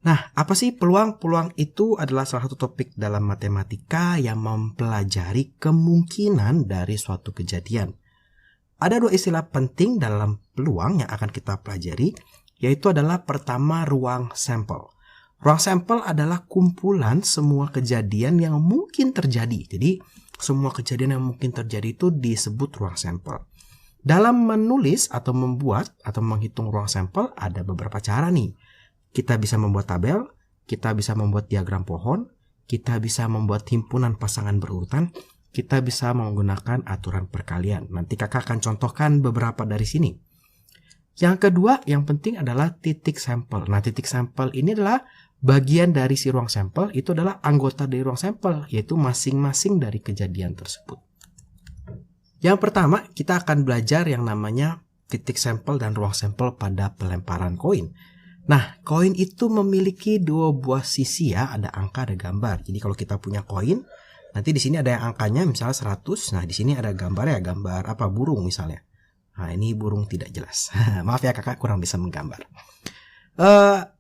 Nah, apa sih peluang? Peluang itu adalah salah satu topik dalam matematika yang mempelajari kemungkinan dari suatu kejadian. Ada dua istilah penting dalam peluang yang akan kita pelajari, yaitu adalah pertama ruang sampel. Ruang sampel adalah kumpulan semua kejadian yang mungkin terjadi. Jadi, semua kejadian yang mungkin terjadi itu disebut ruang sampel. Dalam menulis atau membuat atau menghitung ruang sampel ada beberapa cara nih. Kita bisa membuat tabel, kita bisa membuat diagram pohon, kita bisa membuat himpunan pasangan berurutan, kita bisa menggunakan aturan perkalian. Nanti kakak akan contohkan beberapa dari sini. Yang kedua, yang penting adalah titik sampel. Nah, titik sampel ini adalah bagian dari si ruang sampel, itu adalah anggota dari ruang sampel, yaitu masing-masing dari kejadian tersebut. Yang pertama, kita akan belajar yang namanya titik sampel dan ruang sampel pada pelemparan koin. Nah, koin itu memiliki dua buah sisi ya, ada angka, ada gambar. Jadi kalau kita punya koin, nanti di sini ada yang angkanya misalnya 100. Nah, di sini ada gambarnya, gambar apa? Burung misalnya. Nah, ini burung tidak jelas. Maaf ya kakak, kurang bisa menggambar.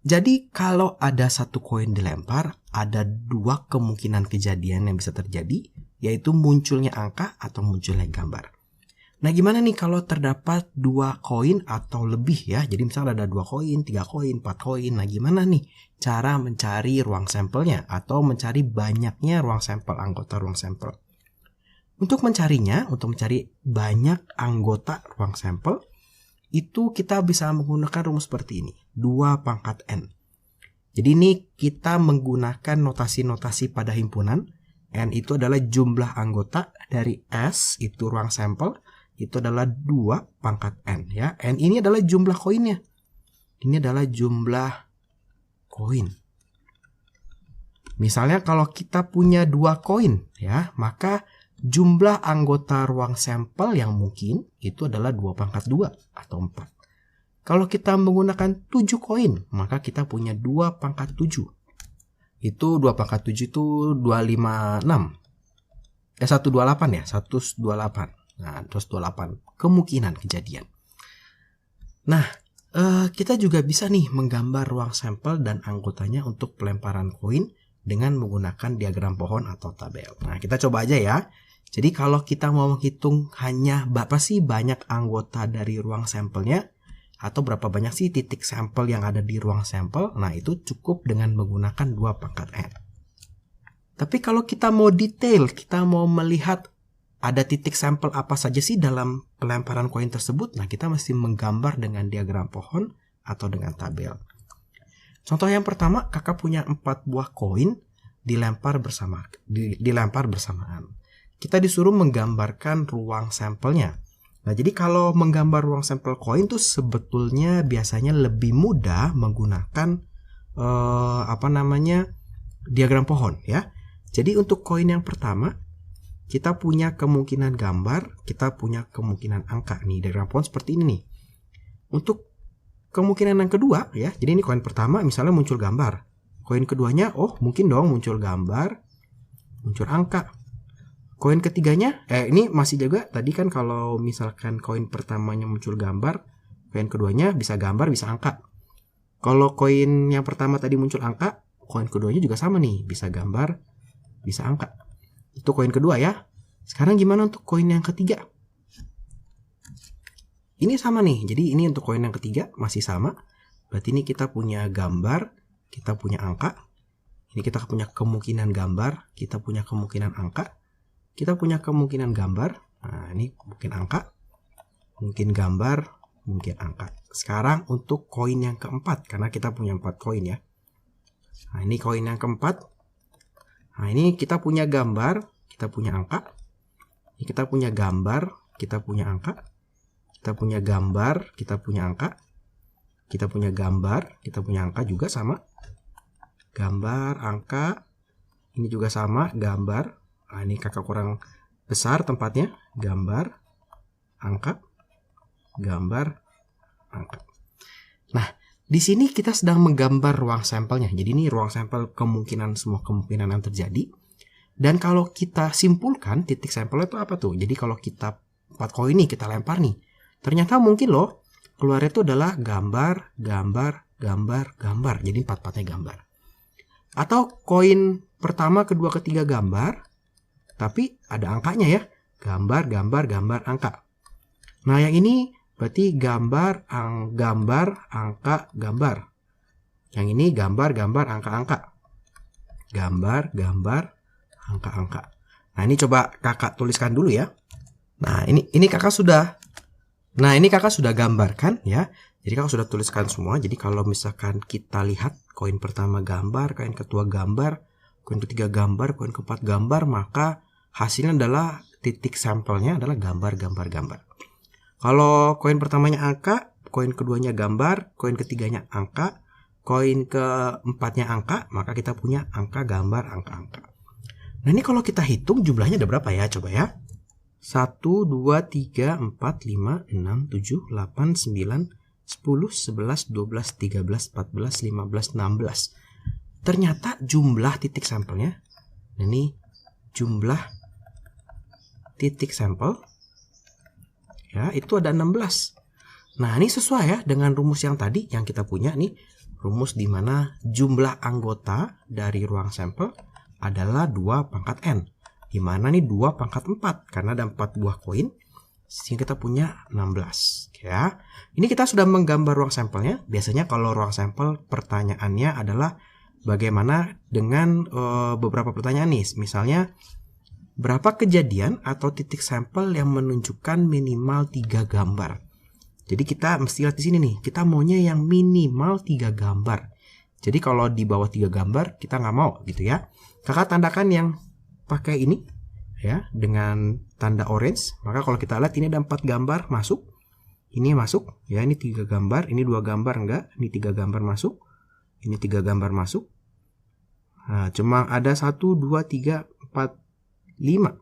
Jadi kalau ada satu koin dilempar, ada dua kemungkinan kejadian yang bisa terjadi, yaitu munculnya angka atau munculnya gambar. Nah, gimana nih kalau terdapat dua koin atau lebih ya? Jadi misalnya ada 2 koin, 3 koin, 4 koin. Nah, gimana nih cara mencari ruang sampelnya atau mencari banyaknya ruang sampel, anggota ruang sampel? Untuk mencarinya, untuk mencari banyak anggota ruang sampel, itu kita bisa menggunakan rumus seperti ini, 2 pangkat N. Jadi ini kita menggunakan notasi-notasi pada himpunan. N itu adalah jumlah anggota dari S, itu ruang sampel. Itu adalah 2 pangkat N ya. N ini adalah jumlah koinnya. Ini adalah jumlah koin. Misalnya kalau kita punya 2 koin ya, maka jumlah anggota ruang sampel yang mungkin itu adalah 2 pangkat 2 atau 4. Kalau kita menggunakan 7 koin, maka kita punya 2 pangkat 7. Itu 2 pangkat 7 itu 256. 128 ya, 128. Nah, terus 28 kemungkinan kejadian. Nah, kita juga bisa nih menggambar ruang sampel dan anggotanya untuk pelemparan koin dengan menggunakan diagram pohon atau tabel. Nah, kita coba aja ya. Jadi kalau kita mau menghitung hanya berapa sih banyak anggota dari ruang sampelnya, atau berapa banyak sih titik sampel yang ada di ruang sampel, nah itu cukup dengan menggunakan 2 pangkat N. Tapi kalau kita mau detail, kita mau melihat ada titik sampel apa saja sih dalam pelemparan koin tersebut, nah kita mesti menggambar dengan diagram pohon atau dengan tabel. Contoh yang pertama, kakak punya 4 buah koin dilempar bersamaan. Kita disuruh menggambarkan ruang sampelnya. Nah, jadi kalau menggambar ruang sampel koin tuh sebetulnya biasanya lebih mudah menggunakan diagram pohon ya. Jadi untuk koin yang pertama, kita punya kemungkinan gambar, kita punya kemungkinan angka nih, diagram pohon seperti ini nih. Untuk kemungkinan yang kedua ya, jadi ini koin pertama misalnya muncul gambar. Koin keduanya, oh mungkin dong muncul gambar, muncul angka. Koin ketiganya, ini masih juga tadi kan kalau misalkan koin pertamanya muncul gambar, koin keduanya bisa gambar, bisa angka. Kalau koin yang pertama tadi muncul angka, koin keduanya juga sama nih, bisa gambar, bisa angka. Itu koin kedua ya. Sekarang gimana untuk koin yang ketiga? Ini sama nih. Jadi ini untuk koin yang ketiga masih sama. Berarti ini kita punya gambar, kita punya angka. Ini kita punya kemungkinan gambar, kita punya kemungkinan angka. Kita punya kemungkinan gambar. Nah, ini mungkin angka, mungkin gambar, mungkin angka. Sekarang untuk koin yang keempat, karena kita punya 4 koin ya. Nah, ini koin yang keempat. Nah, ini kita punya gambar, kita punya angka. Ini kita punya gambar, kita punya angka. Kita punya gambar, kita punya angka. Kita punya gambar, kita punya angka juga sama. Gambar, angka. Ini juga sama, gambar. Nah, ini kakak kurang besar tempatnya. Gambar, angka, gambar, angka. Nah, di sini kita sedang menggambar ruang sampelnya. Jadi ini ruang sampel kemungkinan, semua kemungkinan yang terjadi. Dan kalau kita simpulkan titik sampelnya itu apa tuh? Jadi kalau kita 4 koin nih kita lempar nih, ternyata mungkin loh keluarnya itu adalah gambar, gambar, gambar, gambar. Jadi 4-4-nya gambar. Atau koin pertama, kedua, ketiga gambar, tapi ada angkanya ya. Gambar, gambar, gambar, angka. Nah, yang ini berarti gambar, gambar, angka, gambar. Yang ini gambar, gambar, angka, angka. Gambar, gambar, angka, angka. Nah, ini coba kakak tuliskan dulu ya. Nah, ini kakak sudah. Nah, ini kakak sudah gambarkan ya. Jadi kakak sudah tuliskan semua. Jadi kalau misalkan kita lihat koin pertama gambar, koin kedua gambar, koin ketiga gambar, koin keempat gambar, maka hasilnya adalah titik sampelnya adalah gambar, gambar, gambar. Kalau koin pertamanya angka, koin keduanya gambar, koin ketiganya angka, koin keempatnya angka, maka kita punya angka, gambar, angka, angka. Nah, ini kalau kita hitung jumlahnya ada berapa ya? Coba ya. 1, 2, 3, 4, 5, 6, 7, 8, 9, 10, 11, 12, 13, 14, 15, 16. Ternyata jumlah titik sampelnya, ini jumlah titik sampel, ya itu ada 16. Nah, ini sesuai ya dengan rumus yang tadi yang kita punya nih. Rumus di mana jumlah anggota dari ruang sampel adalah 2 pangkat N. Di mana nih 2 pangkat 4 karena ada 4 buah koin sehingga kita punya 16 ya. Ini kita sudah menggambar ruang sampelnya. Biasanya kalau ruang sampel pertanyaannya adalah bagaimana dengan beberapa pertanyaan nih. Misalnya berapa kejadian atau titik sampel yang menunjukkan minimal 3 gambar. Jadi kita mesti lihat di sini nih, kita maunya yang minimal 3 gambar. Jadi kalau di bawah 3 gambar kita nggak mau gitu ya. Kakak tandakan yang pakai ini ya dengan tanda orange. Maka kalau kita lihat ini ada 4 gambar masuk. Ini masuk ya, ini 3 gambar, ini 2 gambar enggak, ini 3 gambar masuk. Ini 3 gambar masuk. Nah, cuma ada 1 2 3 4 5.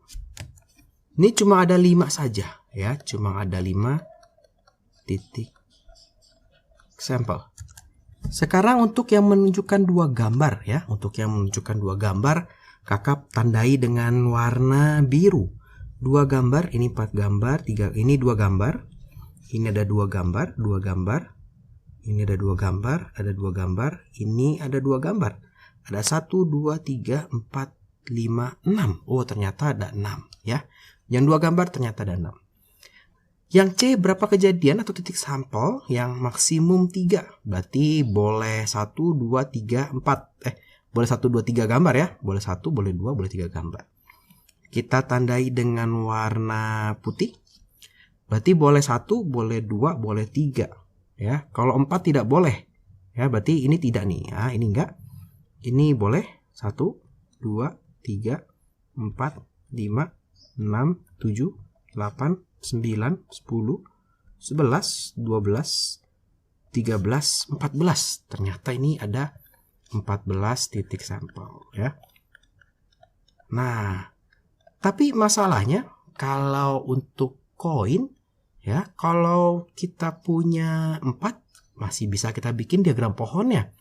Ini cuma ada 5 saja ya, cuma ada 5 titik sampel. Sekarang untuk yang menunjukkan 2 gambar ya, untuk yang menunjukkan 2 gambar kakak tandai dengan warna biru. 2 gambar, ini 4 gambar, 3, ini 2 gambar. Ini ada 2 gambar, 2 gambar. Ini ada 2 gambar, ada 2 gambar. Ini ada 2 gambar. Ada 1 2 3 4 5 6. Oh, ternyata ada 6 ya. Yang 2 gambar ternyata ada 6. Yang C berapa kejadian atau titik sampel yang maksimum 3. Berarti boleh 1 2 3 4. Boleh 1, 2, 3 gambar ya. Boleh 1, boleh 2, boleh 3 gambar. Kita tandai dengan warna putih. Berarti boleh 1, boleh 2, boleh 3. Ya, kalau 4 tidak boleh. Ya, berarti ini tidak nih. Ya, ini enggak. Ini boleh 1, 2, 3, 4, 5, 6, 7, 8, 9, 10, 11, 12, 13, 14. Ternyata ini ada 14 titik sampel ya. Nah, tapi masalahnya kalau untuk koin ya, kalau kita punya 4 masih bisa kita bikin diagram pohonnya.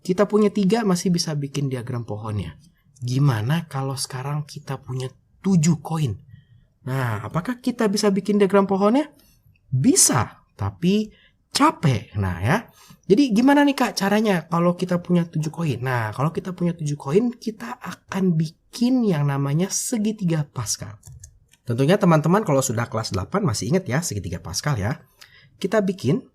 Kita punya 3 masih bisa bikin diagram pohonnya. Gimana kalau sekarang kita punya 7 koin? Nah, apakah kita bisa bikin diagram pohonnya? Bisa, tapi capek. Nah ya. Jadi gimana nih Kak caranya kalau kita punya 7 koin? Nah, kalau kita punya 7 koin, kita akan bikin yang namanya segitiga Pascal. Tentunya teman-teman kalau sudah kelas 8 masih ingat ya segitiga Pascal ya. Kita bikin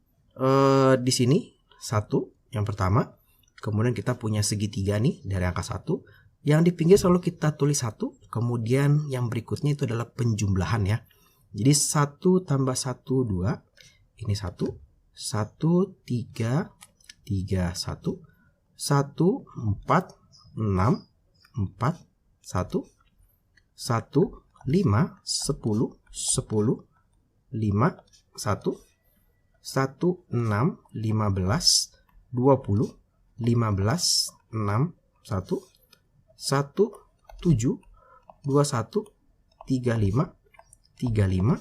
di sini 1 yang pertama. Kemudian kita punya segitiga nih dari angka 1. Yang di pinggir selalu kita tulis 1. Kemudian yang berikutnya itu adalah penjumlahan ya. Jadi 1 tambah 1, 2. Ini 1. 1, 3, 3, 1, 1, 4, 6, 4, 1, 1, 5, 10, 10, 10, 5, 1, 1, 6, 15, 20, 15, 6, 1, 1, 7, 21, 35, 35,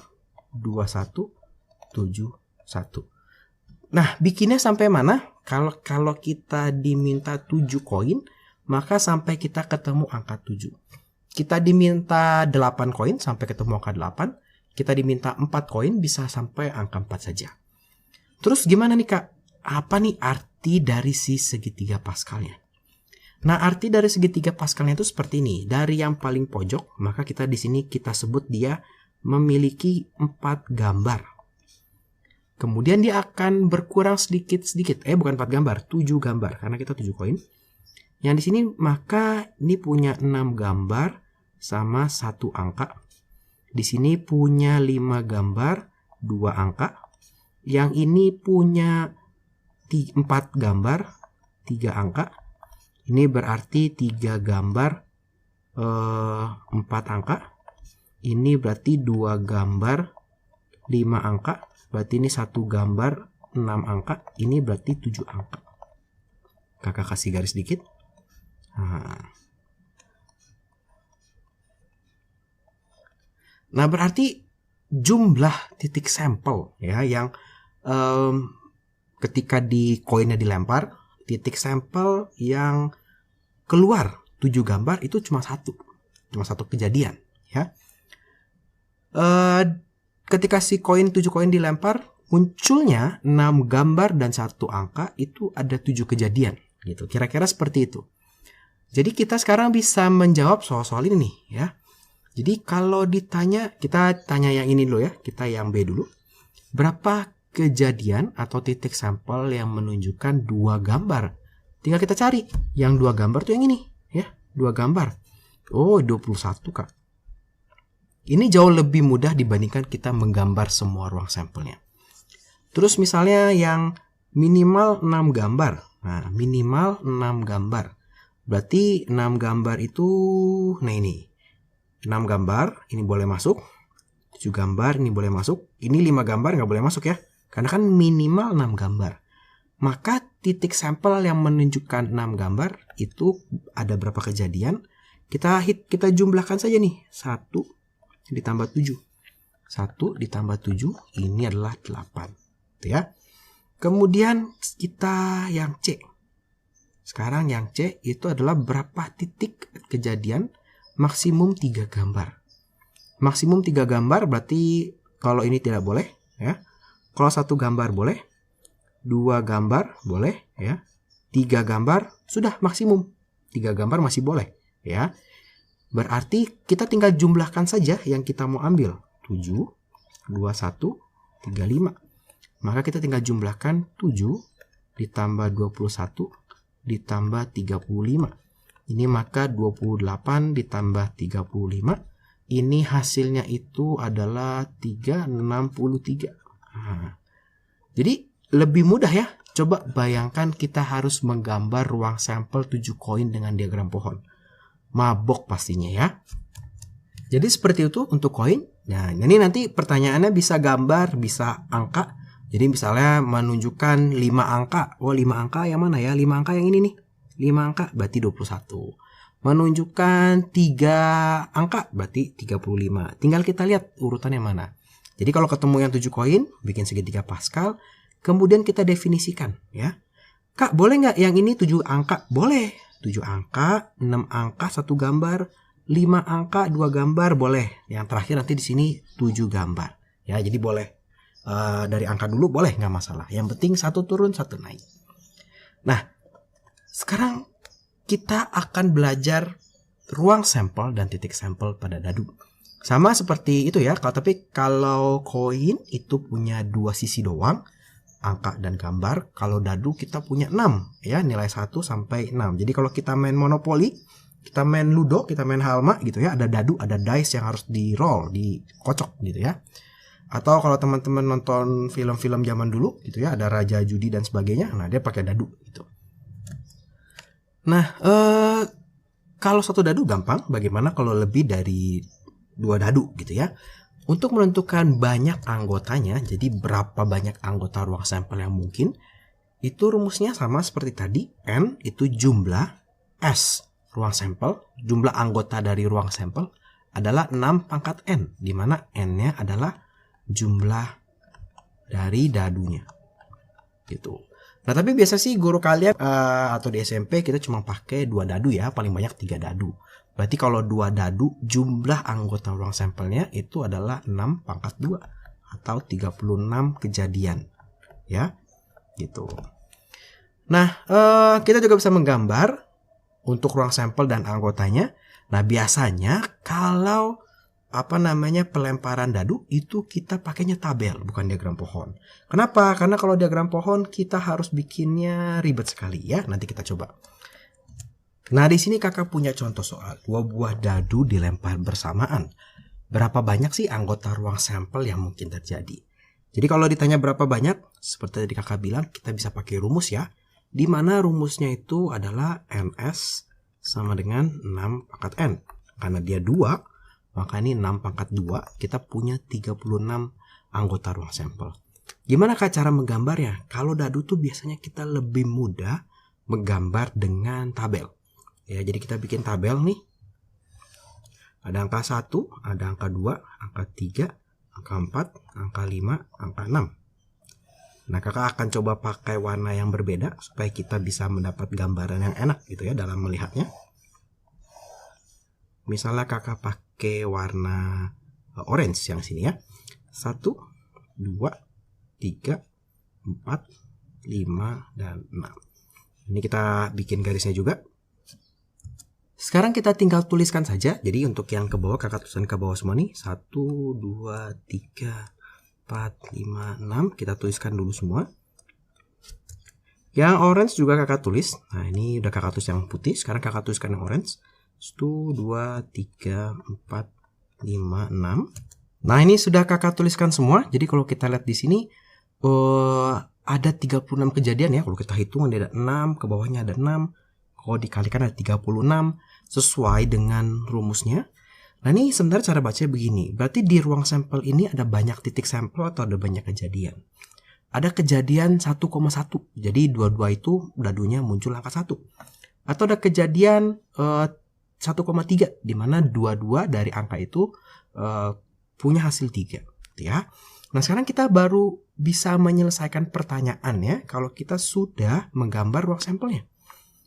21, 7, 1. Nah, bikinnya sampai mana? Kalau kita diminta 7 koin, maka sampai kita ketemu angka 7. Kita diminta 8 koin sampai ketemu angka 8. Kita diminta 4 koin bisa sampai angka 4 saja. Terus gimana nih Kak? Apa nih arti arti dari si segitiga paskalnya. Nah, arti dari segitiga paskalnya itu seperti ini. Dari yang paling pojok, maka kita di sini kita sebut dia memiliki 4 gambar. Kemudian dia akan berkurang sedikit-sedikit. Bukan 4 gambar, 7 gambar. Karena kita 7 koin. Yang di sini, maka ini punya 6 gambar sama 1 angka. Di sini punya 5 gambar, 2 angka. Yang ini punya 4 gambar, 3 angka. Ini berarti 3 gambar, 4 angka. Ini berarti 2 gambar, 5 angka. Berarti ini 1 gambar, 6 angka. Ini berarti 7 angka. Kakak kasih garis dikit. Nah, berarti jumlah titik sampel ya yang ketika di koinnya dilempar, titik sampel yang keluar 7 gambar itu cuma satu kejadian ya. Ketika si 7 koin dilempar, munculnya 6 gambar dan 1 angka, itu ada 7 kejadian gitu. Kira-kira seperti itu. Jadi kita sekarang bisa menjawab soal-soal ini nih ya. Jadi kalau ditanya, kita tanya yang ini dulu ya, kita yang B dulu. Berapa kejadian atau titik sampel yang menunjukkan 2 gambar? Tinggal kita cari. Yang 2 gambar tuh yang ini ya, 2 gambar. Oh, 21 Kak. Ini jauh lebih mudah dibandingkan kita menggambar semua ruang sampelnya. Terus misalnya yang minimal 6 gambar. Nah, minimal 6 gambar. Berarti 6 gambar itu, nah ini. 6 gambar, ini boleh masuk. 7 gambar, ini boleh masuk. Ini 5 gambar nggak boleh masuk ya. Karena kan minimal 6 gambar. Maka titik sampel yang menunjukkan 6 gambar itu ada berapa kejadian? Kita jumlahkan saja nih. 1 ditambah 7. 1 ditambah 7, ini adalah 8. Gitu ya. Kemudian kita yang C. Sekarang yang C itu adalah berapa titik kejadian maksimum 3 gambar. Maksimum 3 gambar berarti kalau ini tidak boleh ya. Kalau 1 gambar boleh, 2 gambar boleh ya. 3 gambar sudah maksimum. 3 gambar masih boleh ya. Berarti kita tinggal jumlahkan saja yang kita mau ambil. 7, 21, 35. Maka kita tinggal jumlahkan 7 ditambah 21 ditambah 35. Ini maka 28 ditambah 35. Ini hasilnya itu adalah 363. Nah, jadi lebih mudah ya. Coba bayangkan kita harus menggambar ruang sampel 7 koin dengan diagram pohon. Mabok pastinya ya. Jadi seperti itu untuk koin. Nah, ini nanti pertanyaannya bisa gambar, bisa angka. Jadi misalnya menunjukkan 5 angka. Oh, 5 angka yang mana ya? 5 angka yang ini nih. 5 angka berarti 21. Menunjukkan 3 angka berarti 35. Tinggal kita lihat urutannya mana. Jadi kalau ketemu yang 7 koin, bikin segitiga Pascal. Kemudian kita definisikan ya. Kak, boleh nggak yang ini 7 angka? Boleh. 7 angka, 6 angka, 1 gambar, 5 angka, 2 gambar, boleh. Yang terakhir nanti di sini 7 gambar. Ya, jadi boleh. Dari angka dulu boleh, nggak masalah. Yang penting 1 turun, 1 naik. Nah, sekarang kita akan belajar ruang sampel dan titik sampel pada dadu. Sama seperti itu ya, tapi kalau koin itu punya 2 sisi doang, angka dan gambar. Kalau dadu kita punya 6 ya, nilai 1 sampai 6. Jadi kalau kita main monopoli, kita main ludo, kita main halma gitu ya, ada dadu, ada dice yang harus di roll, dikocok gitu ya. Atau kalau teman-teman nonton film-film zaman dulu gitu ya, ada raja judi dan sebagainya, nah dia pakai dadu gitu. Nah, kalau 1 dadu gampang, bagaimana kalau lebih dari 2 dadu gitu ya. Untuk menentukan banyak anggotanya, jadi berapa banyak anggota ruang sampel yang mungkin, itu rumusnya sama seperti tadi. N itu jumlah, S ruang sampel, jumlah anggota dari ruang sampel adalah 6 pangkat N, di mana N-nya adalah jumlah dari dadunya gitu. Nah, tapi biasa sih guru kalian atau di SMP kita cuma pakai 2 dadu ya, paling banyak 3 dadu. Berarti kalau 2 dadu, jumlah anggota ruang sampelnya itu adalah 6 pangkat 2 atau 36 kejadian. Ya, gitu. Nah, kita juga bisa menggambar untuk ruang sampel dan anggotanya. Nah, biasanya kalau pelemparan dadu itu kita pakainya tabel, bukan diagram pohon. Kenapa? Karena kalau diagram pohon kita harus bikinnya ribet sekali ya. Nanti kita coba. Nah, di sini kakak punya contoh soal 2 buah dadu dilempar bersamaan. Berapa banyak sih anggota ruang sampel yang mungkin terjadi? Jadi kalau ditanya berapa banyak, seperti tadi kakak bilang, kita bisa pakai rumus ya. Di mana rumusnya itu adalah NS sama dengan 6 pangkat N. Karena dia 2, maka ini 6 pangkat 2, kita punya 36 anggota ruang sampel. Gimana kak cara menggambarnya? Kalau dadu tuh biasanya kita lebih mudah menggambar dengan tabel. Ya, jadi kita bikin tabel nih. Ada angka 1, ada angka 2, angka 3, angka 4, angka 5, angka 6. Nah, kakak akan coba pakai warna yang berbeda supaya kita bisa mendapat gambaran yang enak gitu ya dalam melihatnya. Misalnya kakak pakai warna orange yang sini ya. 1, 2, 3, 4, 5, dan 6. Ini kita bikin garisnya juga. Sekarang kita tinggal tuliskan saja. Jadi untuk yang ke bawah kakak tuliskan ke bawah semua nih. 1, 2, 3, 4, 5, 6. Kita tuliskan dulu semua. Yang orange juga kakak tulis. Nah, ini udah kakak tulis yang putih. Sekarang kakak tuliskan yang orange. 1, 2, 3, 4, 5, 6. Nah, ini sudah kakak tuliskan semua. Jadi kalau kita lihat di sini ada 36 kejadian ya. Kalau kita hitung ada 6, ke bawahnya ada 6. Kalau dikalikan ada 36 sesuai dengan rumusnya. Nah, ini sebenarnya cara bacanya begini. Berarti di ruang sampel ini ada banyak titik sampel atau ada banyak kejadian? Ada kejadian 1,1. Jadi dua-dua itu dadunya muncul angka 1. Atau ada kejadian 1,3 di mana dua-dua dari angka itu punya hasil 3, gitu ya. Nah, sekarang kita baru bisa menyelesaikan pertanyaan ya kalau kita sudah menggambar ruang sampelnya.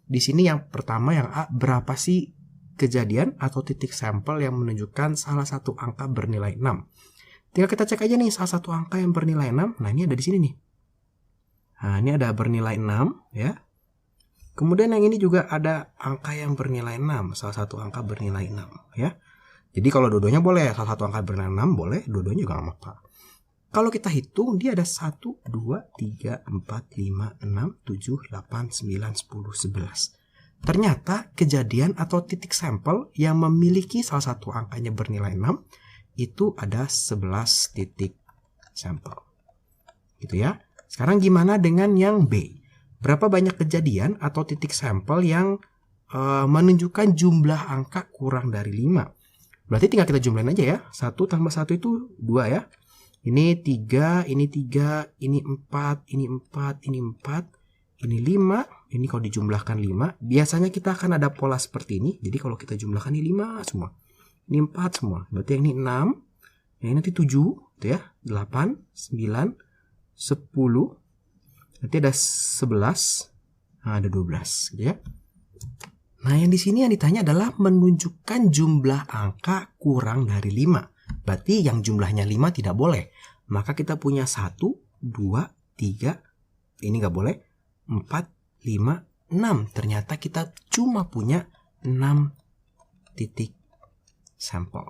Di sini yang pertama yang A, berapa sih kejadian atau titik sampel yang menunjukkan salah satu angka bernilai 6. Tinggal kita cek aja nih salah satu angka yang bernilai 6. Nah, ini ada di sini nih. Nah, ini ada bernilai 6 ya. Kemudian yang ini juga ada angka yang bernilai 6, salah satu angka bernilai 6 ya. Jadi kalau dua-duanya boleh, salah satu angka bernilai 6 boleh, dua-duanya juga nggak apa-apa. Kalau kita hitung dia ada 1, 2, 3, 4, 5, 6, 7, 8, 9, 10, 11. Ternyata kejadian atau titik sampel yang memiliki salah satu angkanya bernilai 6 itu ada 11 titik sampel. Gitu ya. Sekarang gimana dengan yang B? Berapa banyak kejadian atau titik sampel yang menunjukkan jumlah angka kurang dari 5? Berarti tinggal kita jumlahin aja ya. 1 tambah 1 itu 2 ya. Ini 3, ini 3, ini 4, ini 4, ini 4. Ini 5, ini kalau dijumlahkan 5, biasanya kita akan ada pola seperti ini. Jadi kalau kita jumlahkan ini 5 semua. Ini 4 semua. Berarti yang ini 6, yang ini nanti 7, gitu ya. 8, 9, 10. Nanti ada 11, nah ada 12, gitu ya. Nah, yang di sini yang ditanya adalah menunjukkan jumlah angka kurang dari 5. Berarti yang jumlahnya 5 tidak boleh. Maka kita punya 1, 2, 3, ini nggak boleh. 4, 5, 6. Ternyata kita cuma punya 6 titik sampel.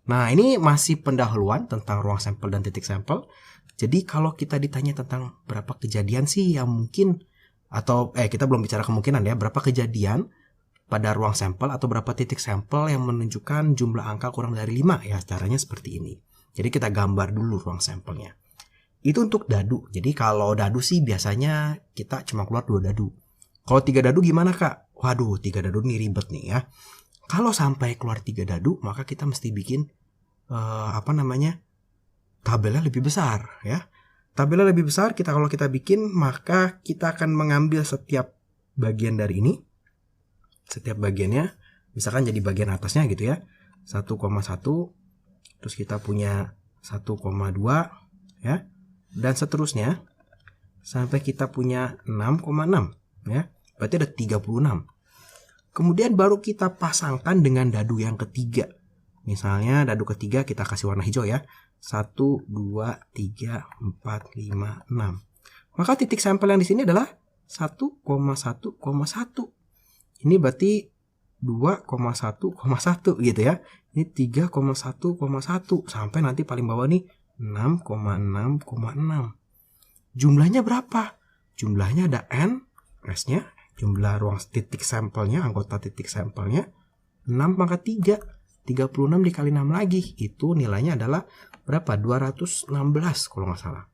Nah, ini masih pendahuluan tentang ruang sampel dan titik sampel. Jadi kalau kita ditanya tentang berapa kejadian sih yang mungkin, atau kita belum bicara kemungkinan ya, berapa kejadian pada ruang sampel atau berapa titik sampel yang menunjukkan jumlah angka kurang dari 5 ya, caranya seperti ini. Jadi kita gambar dulu ruang sampelnya. Itu untuk dadu. Jadi kalau dadu sih biasanya kita cuma keluar 2 dadu. Kalau 3 dadu gimana kak? Waduh, 3 dadu nih ribet nih ya. Kalau sampai keluar 3 dadu, maka kita mesti bikin tabelnya lebih besar ya. Tabelnya lebih besar, kalau kita bikin, maka kita akan mengambil setiap bagian dari ini. Setiap bagiannya, misalkan jadi bagian atasnya gitu ya. 1,1, terus kita punya 1,2 ya. Dan seterusnya sampai kita punya 6,6 ya. Berarti ada 36. Kemudian baru kita pasangkan dengan dadu yang ketiga. Misalnya dadu ketiga kita kasih warna hijau ya. 1, 2, 3, 4, 5, 6. Maka titik sampel yang di sini adalah 1,1,1. Ini berarti 2,1,1 gitu ya. Ini 3,1,1 sampai nanti paling bawah nih 6,6,6. Jumlahnya berapa? Jumlahnya ada n, S-nya, jumlah ruang titik sampelnya, anggota titik sampelnya 6 pangkat 3. 36 dikali 6 lagi. Itu nilainya adalah berapa? 216 kalau nggak salah.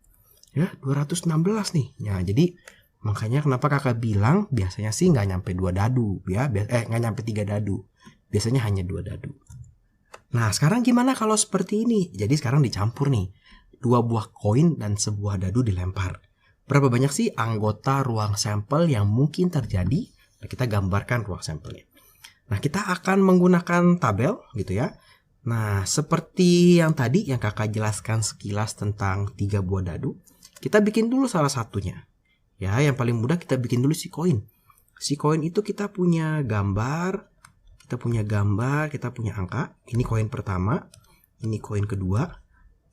Ya, 216 nih. Ya, jadi makanya kenapa kakak bilang biasanya sih nggak nyampe 2 dadu. Ya, nggak nyampe 3 dadu. Biasanya hanya 2 dadu. Nah, sekarang gimana kalau seperti ini? Jadi sekarang dicampur nih. 2 buah koin dan sebuah dadu dilempar. Berapa banyak sih anggota ruang sampel yang mungkin terjadi? Nah, kita gambarkan ruang sampelnya. Nah, kita akan menggunakan tabel gitu ya. Nah, seperti yang tadi yang kakak jelaskan sekilas tentang 3 buah dadu, kita bikin dulu salah satunya. Ya, yang paling mudah kita bikin dulu si koin. Si koin itu kita punya gambar, kita punya angka. Ini koin pertama, ini koin kedua.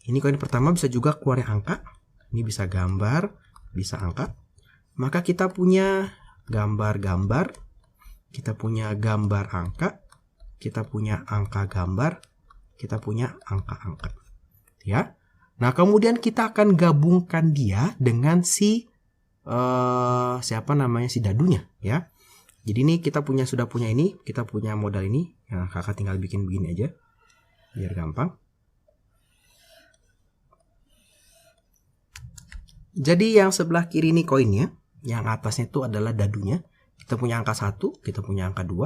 Ini koin pertama bisa juga keluarnya angka. Ini bisa gambar, bisa angka. Maka kita punya gambar-gambar, kita punya gambar angka, kita punya angka gambar, kita punya angka-angka. Ya. Nah, kemudian kita akan gabungkan dia dengan si si dadunya ya. Jadi ini kita sudah punya ini, kita punya modal ini. Nah, kakak tinggal bikin begini aja biar gampang. Jadi yang sebelah kiri ini koinnya, yang atasnya itu adalah dadunya. Kita punya angka 1, kita punya angka 2,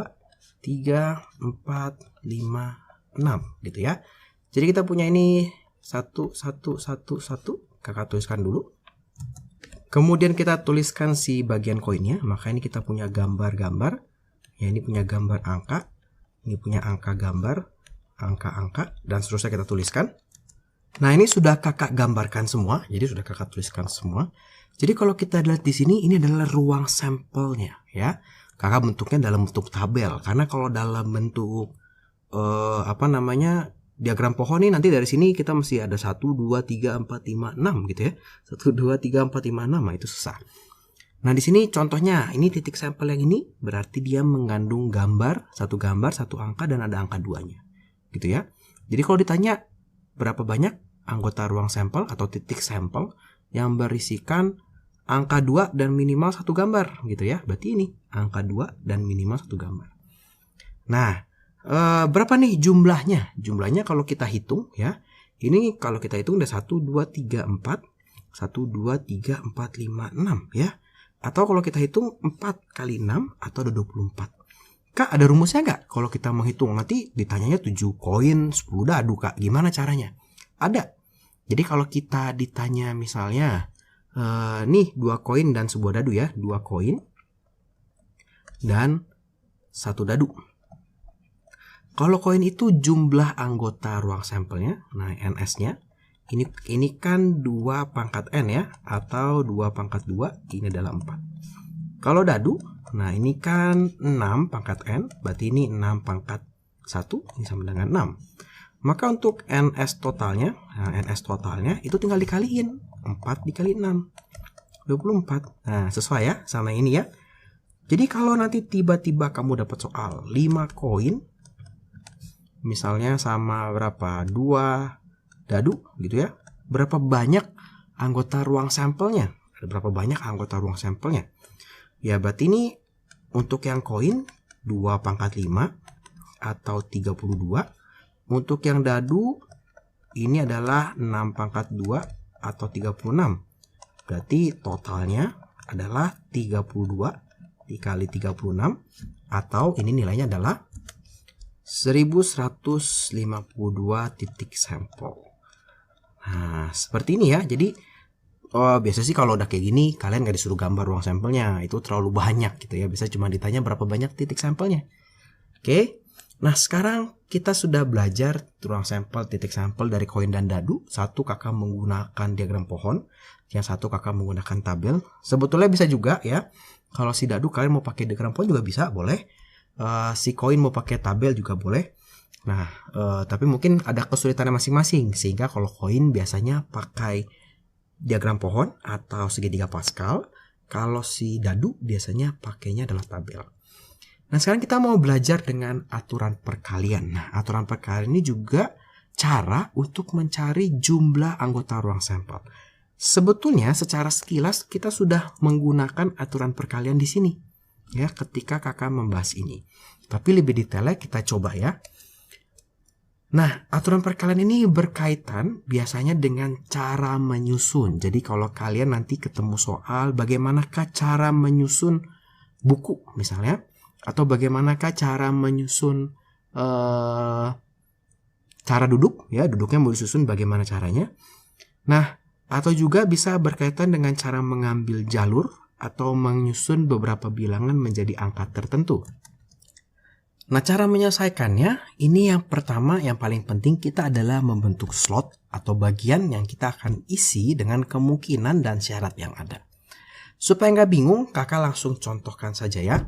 3, 4, 5, 6 gitu ya. Jadi kita punya ini 1, 1, 1, 1. Kakak tuliskan dulu. Kemudian kita tuliskan si bagian koinnya. Maka ini kita punya gambar-gambar. Ya, ini punya gambar angka. Ini punya angka gambar, angka-angka, dan seterusnya kita tuliskan. Nah, ini sudah kakak gambarkan semua. Jadi sudah kakak tuliskan semua. Jadi kalau kita lihat di sini, ini adalah ruang sampelnya ya. Kakak bentuknya dalam bentuk tabel. Karena kalau dalam bentuk diagram pohon nih, nanti dari sini kita mesti ada 1, 2, 3, 4, 5, 6 gitu ya. 1, 2, 3, 4, 5, 6. Nah, itu susah. Nah, di sini contohnya, ini titik sampel yang ini berarti dia mengandung satu angka dan ada angka 2-nya. Gitu ya. Jadi kalau ditanya berapa banyak anggota ruang sampel atau titik sampel yang berisikan angka 2 dan minimal 1 gambar gitu ya. Berarti ini angka 2 dan minimal 1 gambar. Nah, berapa nih jumlahnya? Jumlahnya kalau kita hitung ya. Ini kalau kita hitung ada 1, 2, 3, 4. 1, 2, 3, 4, 5, 6 ya. Atau kalau kita hitung 4 kali 6 atau ada 24. Kak, ada rumusnya nggak? Kalau kita menghitung nanti ditanyanya 7 koin, 10 dadu, Kak. Gimana caranya? Ada. Jadi kalau kita ditanya misalnya nih 2 koin dan sebuah dadu ya. 2 koin dan 1 dadu. Kalau koin itu jumlah anggota ruang sampelnya, nah NS-nya, ini kan 2 pangkat N ya, atau 2 pangkat 2, ini adalah 4. Kalau dadu, nah ini kan 6 pangkat N, berarti ini 6 pangkat 1, ini sama dengan 6. Maka untuk NS totalnya, itu tinggal dikaliin, 4 dikali 6, 24. Nah, sesuai ya sama ini ya. Jadi kalau nanti tiba-tiba kamu dapat soal 5 koin, misalnya sama berapa? 2 dadu gitu ya. Berapa banyak anggota ruang sampelnya? Berapa banyak anggota ruang sampelnya? Ya berarti ini untuk yang koin 2 pangkat 5 atau 32. Untuk yang dadu ini adalah 6 pangkat 2 atau 36. Berarti totalnya adalah 32 dikali 36 atau ini nilainya adalah 1152 titik sampel. Nah, seperti ini ya. Jadi biasa sih kalau udah kayak gini kalian gak disuruh gambar ruang sampelnya, itu terlalu banyak gitu ya. Biasa cuma ditanya berapa banyak titik sampelnya. Oke. Nah, sekarang kita sudah belajar ruang sampel, titik sampel dari koin dan dadu. Satu kakak menggunakan diagram pohon, yang satu kakak menggunakan tabel. Sebetulnya bisa juga ya. Kalau si dadu kalian mau pakai diagram pohon juga bisa, boleh. Si koin mau pakai tabel juga boleh. Nah, tapi mungkin ada kesulitannya masing-masing. Sehingga kalau koin biasanya pakai diagram pohon atau segitiga Pascal. Kalau si Dadu biasanya pakainya adalah tabel. Nah, sekarang kita mau belajar dengan aturan perkalian. Nah, aturan perkalian ini juga cara untuk mencari jumlah anggota ruang sampel. Sebetulnya secara sekilas kita sudah menggunakan aturan perkalian di sini ya ketika kakak membahas ini. Tapi lebih detailnya kita coba ya. Nah, aturan perkalian ini berkaitan biasanya dengan cara menyusun. Jadi kalau kalian nanti ketemu soal bagaimanakah cara menyusun buku misalnya, atau bagaimanakah cara menyusun cara duduk ya, duduknya mau disusun bagaimana caranya. Nah, atau juga bisa berkaitan dengan cara mengambil jalur atau menyusun beberapa bilangan menjadi angka tertentu. Nah, cara menyelesaikannya ini yang pertama yang paling penting kita adalah membentuk slot atau bagian yang kita akan isi dengan kemungkinan dan syarat yang ada. Supaya nggak bingung, kakak langsung contohkan saja ya.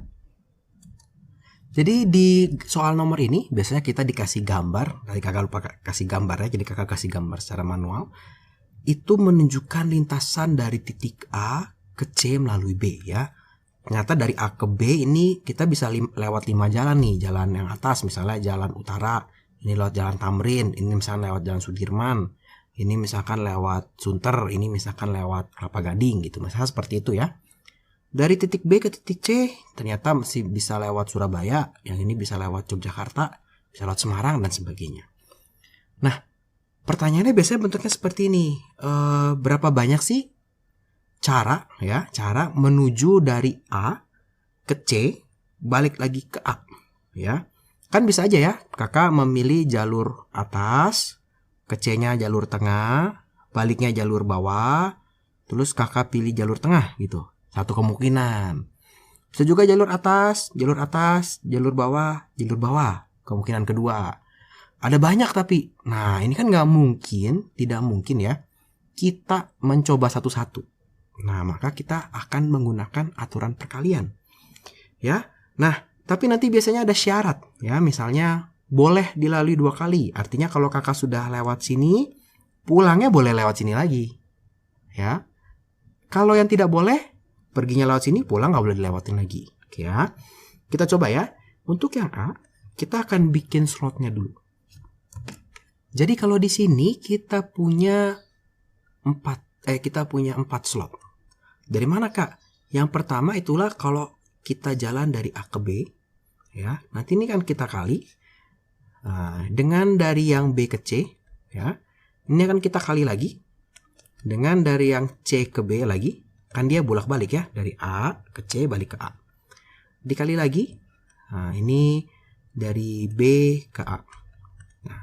Jadi di soal nomor ini biasanya kita dikasih gambar, tadi kakak lupa kasih gambar ya, jadi kakak kasih gambar secara manual. Itu menunjukkan lintasan dari titik A ke C melalui B ya. Ternyata dari A ke B ini kita bisa lewat 5 jalan nih, jalan yang atas misalnya jalan utara, ini lewat jalan Tamrin, ini misalnya lewat jalan Sudirman, ini misalkan lewat Sunter, ini misalkan lewat Kelapa Gading gitu, misalnya seperti itu ya. Dari titik B ke titik C ternyata masih bisa lewat Surabaya, yang ini bisa lewat Yogyakarta, bisa lewat Semarang dan sebagainya. Nah, pertanyaannya biasanya bentuknya seperti ini. Berapa banyak sih cara menuju dari A ke C balik lagi ke A ya? Kan bisa aja ya, kakak memilih jalur atas, ke C-nya jalur tengah, baliknya jalur bawah, terus kakak pilih jalur tengah gitu. Satu kemungkinan. Bisa juga jalur atas, jalur bawah, kemungkinan kedua. Ada banyak tapi, nah ini kan tidak mungkin ya, kita mencoba satu-satu. Nah, maka kita akan menggunakan aturan perkalian. Ya. Nah, tapi nanti biasanya ada syarat ya, misalnya boleh dilalui 2 kali. Artinya kalau kakak sudah lewat sini, pulangnya boleh lewat sini lagi. Ya. Kalau yang tidak boleh, perginya lewat sini, pulang nggak boleh dilewatin lagi. Oke ya. Kita coba ya. Untuk yang A, kita akan bikin slotnya dulu. Jadi kalau di sini kita punya 4 slot. Dari mana kak? Yang pertama itulah kalau kita jalan dari A ke B, ya. Nanti ini kan kita kali dengan dari yang B ke C, ya. Ini akan kita kali lagi dengan dari yang C ke B lagi. Kan dia bolak-balik ya, dari A ke C balik ke A. Dikali lagi, nah ini dari B ke A. Nah,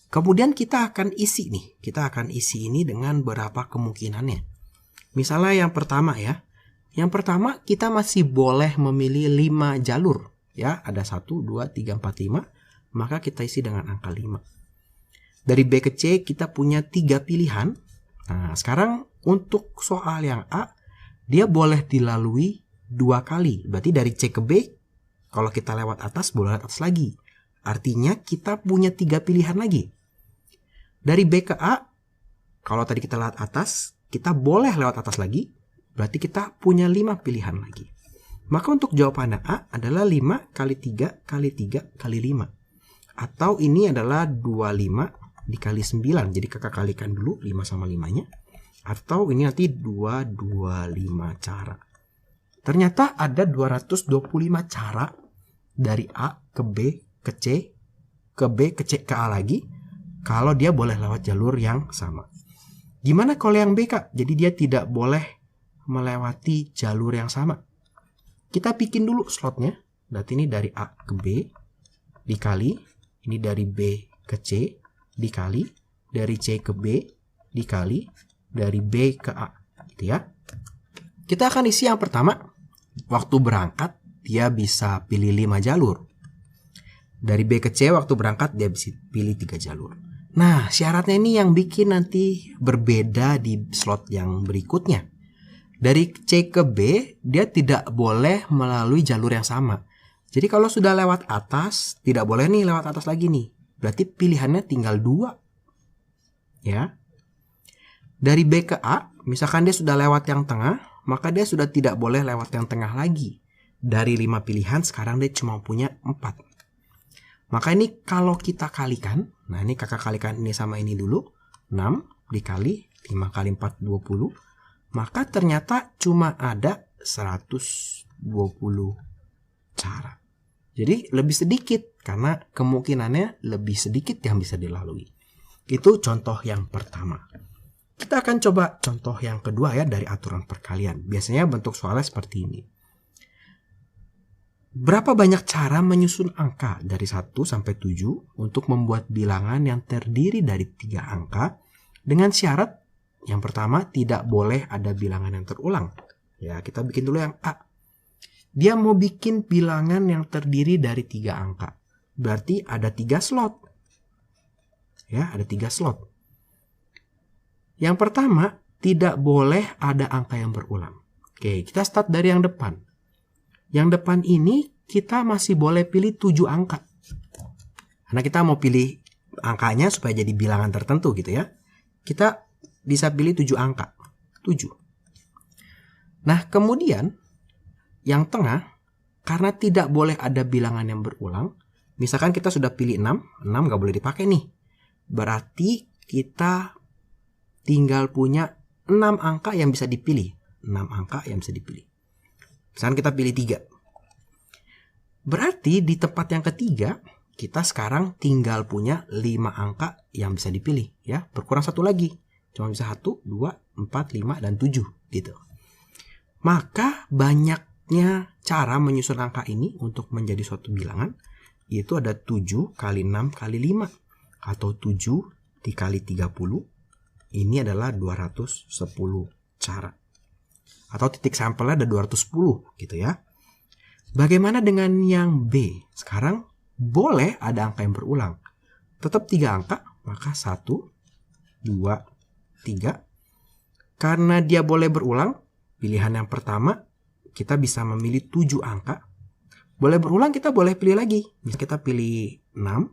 kemudian kita akan isi ini dengan beberapa kemungkinannya. Misalnya yang pertama ya, kita masih boleh memilih 5 jalur. Ya, ada 1, 2, 3, 4, 5. Maka kita isi dengan angka 5. Dari B ke C kita punya 3 pilihan. Nah, sekarang untuk soal yang A, dia boleh dilalui 2 kali. Berarti dari C ke B, kalau kita lewat atas, boleh lewat atas lagi. Artinya kita punya 3 pilihan lagi. Dari B ke A, kalau tadi kita lewat atas, kita boleh lewat atas lagi. Berarti kita punya 5 pilihan lagi. Maka untuk jawabannya A adalah 5 kali 3 kali 3 kali 5. Atau ini adalah 25 dikali 9. Jadi kakak kalikan dulu 5 sama 5-nya. Atau ini nanti 225 cara. Ternyata ada 225 cara dari A ke B ke C ke B ke C ke A lagi. Kalau dia boleh lewat jalur yang sama. Gimana kalau yang B kak? Jadi dia tidak boleh melewati jalur yang sama. Kita bikin dulu slotnya. Berarti ini dari A ke B dikali. Ini dari B ke C dikali. Dari C ke B dikali. Dari B ke A, gitu ya. Kita akan isi yang pertama. Waktu berangkat, dia bisa pilih 5 jalur. Dari B ke C, waktu berangkat, dia bisa pilih 3 jalur. Nah, syaratnya ini yang bikin nanti berbeda di slot yang berikutnya. Dari C ke B, dia tidak boleh melalui jalur yang sama. Jadi kalau sudah lewat atas, tidak boleh nih lewat atas lagi nih. Berarti pilihannya tinggal 2. Ya. Dari B ke A, misalkan dia sudah lewat yang tengah, maka dia sudah tidak boleh lewat yang tengah lagi. Dari 5 pilihan sekarang dia cuma punya 4. Maka ini kalau kita kalikan, nah ini kakak kalikan ini sama ini dulu, 6 dikali 5 kali 4 20, maka ternyata cuma ada 120 cara. Jadi lebih sedikit karena kemungkinannya lebih sedikit yang bisa dilalui. Itu contoh yang pertama. Kita akan coba contoh yang kedua ya dari aturan perkalian. Biasanya bentuk soalnya seperti ini. Berapa banyak cara menyusun angka dari 1 sampai 7 untuk membuat bilangan yang terdiri dari 3 angka dengan syarat yang pertama tidak boleh ada bilangan yang terulang. Ya, kita bikin dulu yang A. Dia mau bikin bilangan yang terdiri dari 3 angka. Berarti ada 3 slot. Ya, ada 3 slot. Yang pertama, tidak boleh ada angka yang berulang. Oke, kita start dari yang depan. Yang depan ini kita masih boleh pilih 7 angka. Karena kita mau pilih angkanya supaya jadi bilangan tertentu gitu ya. Kita bisa pilih 7 angka. 7. Nah, kemudian yang tengah, karena tidak boleh ada bilangan yang berulang, misalkan kita sudah pilih 6 nggak boleh dipakai nih. Berarti kita tinggal punya 6 angka yang bisa dipilih. 6 angka yang bisa dipilih. Misalkan kita pilih 3. Berarti di tempat yang ketiga, kita sekarang tinggal punya 5 angka yang bisa dipilih. Ya, berkurang 1 lagi. Cuma bisa 1, 2, 4, 5, dan 7 gitu. Maka banyaknya cara menyusun angka ini untuk menjadi suatu bilangan yaitu ada 7 kali 6 kali 5 atau 7 dikali 30. Ini adalah 210 cara. Atau titik sampelnya ada 210 gitu ya. Bagaimana dengan yang B? Sekarang boleh ada angka yang berulang. Tetap 3 angka, maka 1, 2, 3. Karena dia boleh berulang, pilihan yang pertama kita bisa memilih 7 angka. Boleh berulang, kita boleh pilih lagi. Bisa kita pilih 6,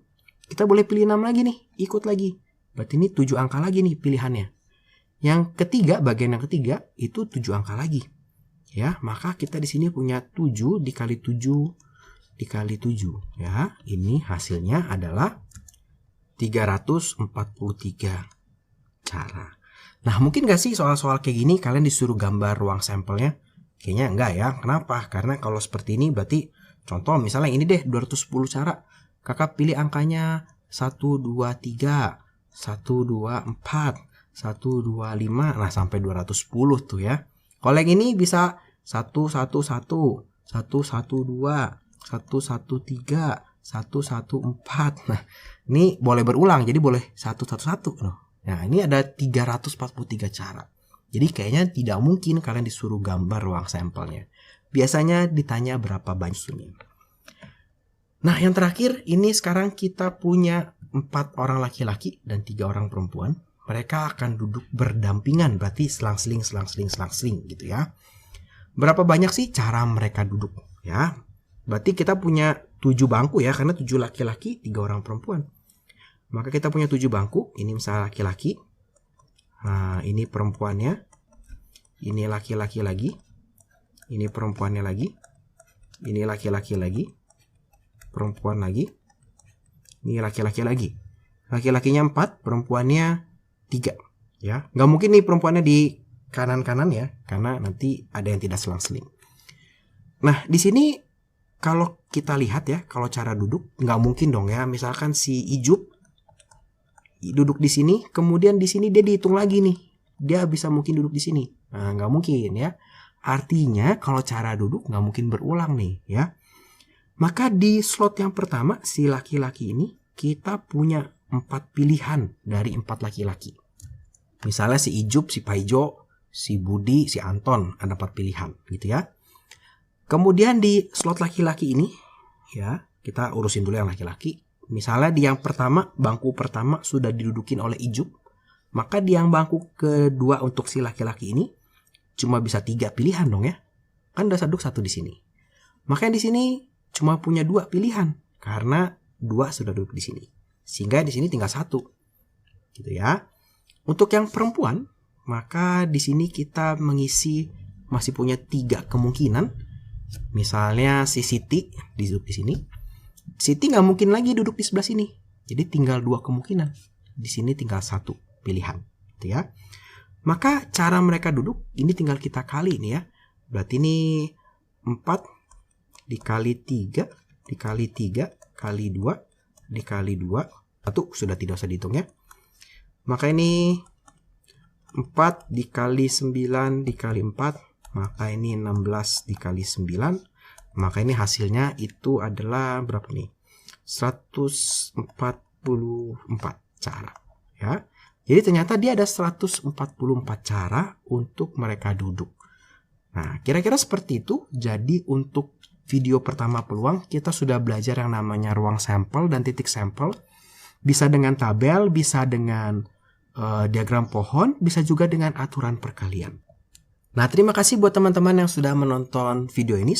kita boleh pilih 6 lagi nih, ikut lagi. Berarti ini 7 angka lagi nih pilihannya. Yang ketiga, bagian yang ketiga itu 7 angka lagi. Ya, maka kita di sini punya 7 dikali 7 dikali 7. Ya, ini hasilnya adalah 343 cara. Nah, mungkin gak sih soal-soal kayak gini kalian disuruh gambar ruang sampelnya? Kayaknya enggak ya. Kenapa? Karena kalau seperti ini berarti contoh misalnya ini deh 210 cara. Kakak pilih angkanya 1, 2, 3, 1, 2, 4, 1, 2, 5. Nah, sampai 210 tuh ya. Kalau yang ini bisa 1, 1, 1, 1, 1, 2, 1, 1, 3, 1, 1, 4. Nah, ini boleh berulang. Jadi boleh 1, 1, 1 loh. Nah, ini ada 343 cara. Jadi kayaknya tidak mungkin kalian disuruh gambar ruang sampelnya. Biasanya ditanya berapa banyak susunya. Nah, yang terakhir ini sekarang kita punya 4 orang laki-laki dan 3 orang perempuan. Mereka akan duduk berdampingan, berarti selang-seling gitu ya. Berapa banyak sih cara mereka duduk ya? Berarti kita punya 7 bangku ya, karena 7 laki-laki, 3 orang perempuan. Maka kita punya 7 bangku. Ini misalnya laki-laki. Nah, ini perempuannya. Ini laki-laki lagi. Ini perempuannya lagi. Ini laki-laki lagi. Perempuan lagi. Ini laki-laki lagi. Laki-lakinya 4, perempuannya 3. Ya, nggak mungkin nih perempuannya di kanan-kanan ya, karena nanti ada yang tidak selang-seling. Nah, di sini kalau kita lihat ya, kalau cara duduk nggak mungkin dong ya. Misalkan si Ijup duduk di sini, kemudian di sini dia dihitung lagi nih. Dia bisa mungkin duduk di sini. Nah, nggak mungkin ya. Artinya kalau cara duduk nggak mungkin berulang nih ya. Maka di slot yang pertama, si laki-laki ini, kita punya 4 pilihan dari 4 laki-laki. Misalnya si Ijup, si Paijo, si Budi, si Anton, ada 4 pilihan gitu ya. Kemudian di slot laki-laki ini, ya kita urusin dulu yang laki-laki. Misalnya di yang pertama, bangku pertama sudah didudukin oleh Ijup. Maka di yang bangku kedua untuk si laki-laki ini, cuma bisa 3 pilihan dong ya. Kan udah duduk 1 di sini. Maka yang di sini cuma punya 2 pilihan. Karena 2 sudah duduk di sini. Sehingga di sini tinggal 1. Gitu ya. Untuk yang perempuan, maka di sini kita mengisi masih punya 3 kemungkinan. Misalnya si Siti duduk di sini. Siti nggak mungkin lagi duduk di sebelah sini. Jadi tinggal 2 kemungkinan. Di sini tinggal 1 pilihan. Gitu ya. Maka cara mereka duduk ini tinggal kita kali ini ya. Berarti ini 4 dikali 3 dikali 3 kali 2 dikali 2. Satu sudah tidak usah dihitung ya. Maka ini 4 dikali 9 dikali 4. Maka ini 16 dikali 9. Maka ini hasilnya itu adalah berapa nih? 144 cara. Ya. Jadi ternyata dia ada 144 cara untuk mereka duduk. Nah, kira-kira seperti itu. Jadi untuk video pertama peluang, kita sudah belajar yang namanya ruang sampel dan titik sampel. Bisa dengan tabel, bisa dengan diagram pohon, bisa juga dengan aturan perkalian. Nah, terima kasih buat teman-teman yang sudah menonton video ini.